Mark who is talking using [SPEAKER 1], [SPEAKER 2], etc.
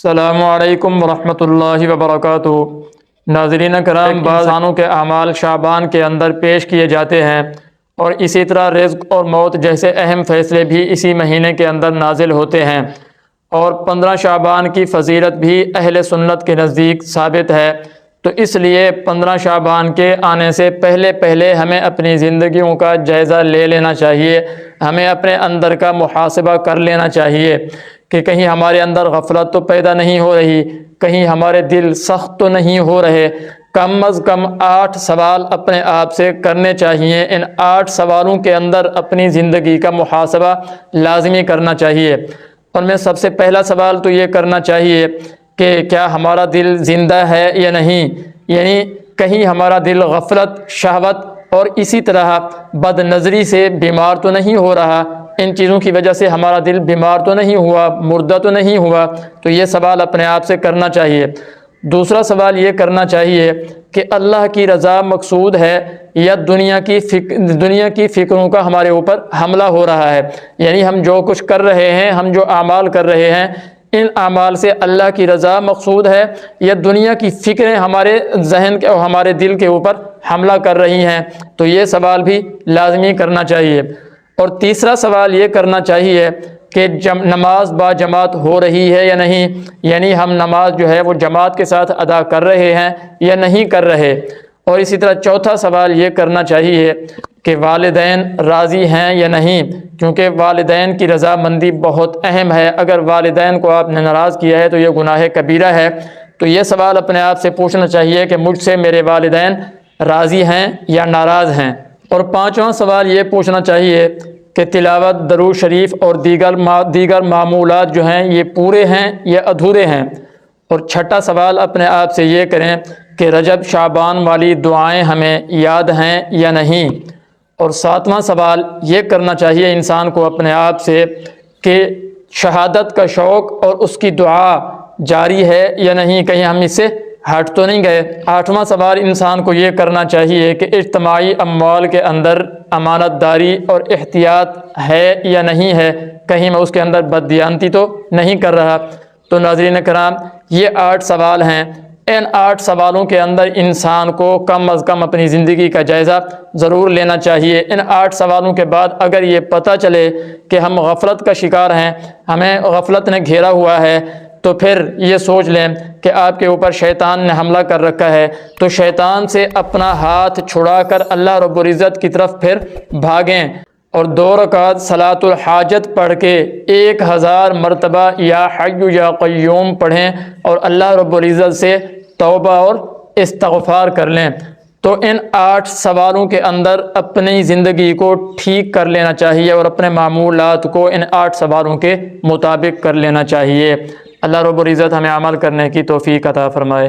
[SPEAKER 1] السلام علیکم ورحمۃ اللہ وبرکاتہ۔ ناظرین کرام، بعض انسانوں کے اعمال شعبان کے اندر پیش کیے جاتے ہیں، اور اسی طرح رزق اور موت جیسے اہم فیصلے بھی اسی مہینے کے اندر نازل ہوتے ہیں، اور 15 شعبان کی فضیلت بھی اہل سنت کے نزدیک ثابت ہے۔ تو اس لیے 15 شعبان کے آنے سے پہلے ہمیں اپنی زندگیوں کا جائزہ لے لینا چاہیے، ہمیں اپنے اندر کا محاسبہ کر لینا چاہیے کہ کہیں ہمارے اندر غفلت تو پیدا نہیں ہو رہی، کہیں ہمارے دل سخت تو نہیں ہو رہے۔ کم از کم 8 سوال اپنے آپ سے کرنے چاہیے۔ ان 8 سوالوں کے اندر اپنی زندگی کا محاسبہ لازمی کرنا چاہیے، اور میں سب سے پہلا سوال تو یہ کرنا چاہیے کہ کیا ہمارا دل زندہ ہے یا نہیں، یعنی کہیں ہمارا دل غفلت، شہوت اور اسی طرح بد نظری سے بیمار تو نہیں ہو رہا، ان چیزوں کی وجہ سے ہمارا دل بیمار تو نہیں ہوا، مردہ تو نہیں ہوا۔ تو یہ سوال اپنے آپ سے کرنا چاہیے۔ دوسرا سوال یہ کرنا چاہیے کہ اللہ کی رضا مقصود ہے یا دنیا کی فکروں کا ہمارے اوپر حملہ ہو رہا ہے، یعنی ہم جو کچھ کر رہے ہیں، ہم جو اعمال کر رہے ہیں، ان اعمال سے اللہ کی رضا مقصود ہے یا دنیا کی فکریں ہمارے ذہن کے اور ہمارے دل کے اوپر حملہ کر رہی ہیں۔ تو یہ سوال بھی لازمی کرنا چاہیے۔ اور تیسرا سوال یہ کرنا چاہیے کہ نماز با جماعت ہو رہی ہے یا نہیں، یعنی ہم نماز جو ہے وہ جماعت کے ساتھ ادا کر رہے ہیں یا نہیں کر رہے۔ اور اسی طرح چوتھا سوال یہ کرنا چاہیے کہ والدین راضی ہیں یا نہیں، کیونکہ والدین کی رضامندی بہت اہم ہے۔ اگر والدین کو آپ نے ناراض کیا ہے تو یہ گناہ کبیرہ ہے۔ تو یہ سوال اپنے آپ سے پوچھنا چاہیے کہ مجھ سے میرے والدین راضی ہیں یا ناراض ہیں۔ اور پانچواں سوال یہ پوچھنا چاہیے کہ تلاوت، درود شریف اور دیگر معمولات جو ہیں یہ پورے ہیں یا ادھورے ہیں۔ اور چھٹا سوال اپنے آپ سے یہ کریں کہ رجب شعبان والی دعائیں ہمیں یاد ہیں یا نہیں۔ اور ساتواں سوال یہ کرنا چاہیے انسان کو اپنے آپ سے کہ شہادت کا شوق اور اس کی دعا جاری ہے یا نہیں، کہیں ہم اس سے ہٹ تو نہیں گئے۔ آٹھواں سوال انسان کو یہ کرنا چاہیے کہ اجتماعی اموال کے اندر امانت داری اور احتیاط ہے یا نہیں ہے، کہیں میں اس کے اندر بددیانتی تو نہیں کر رہا۔ تو ناظرین کرام، یہ 8 سوال ہیں۔ ان 8 سوالوں کے اندر انسان کو کم از کم اپنی زندگی کا جائزہ ضرور لینا چاہیے۔ ان 8 سوالوں کے بعد اگر یہ پتہ چلے کہ ہم غفلت کا شکار ہیں، ہمیں غفلت نے گھیرا ہوا ہے، تو پھر یہ سوچ لیں کہ آپ کے اوپر شیطان نے حملہ کر رکھا ہے، تو شیطان سے اپنا ہاتھ چھڑا کر اللہ رب العزت کی طرف پھر بھاگیں، اور 2 رکعت صلاۃ الحاجت پڑھ کے 1000 مرتبہ یا حی یا قیوم پڑھیں، اور اللہ رب العزت سے توبہ اور استغفار کر لیں۔ تو ان 8 سوالوں کے اندر اپنی زندگی کو ٹھیک کر لینا چاہیے، اور اپنے معمولات کو ان 8 سوالوں کے مطابق کر لینا چاہیے۔ اللہ رب العزت ہمیں عمل کرنے کی توفیق عطا فرمائے۔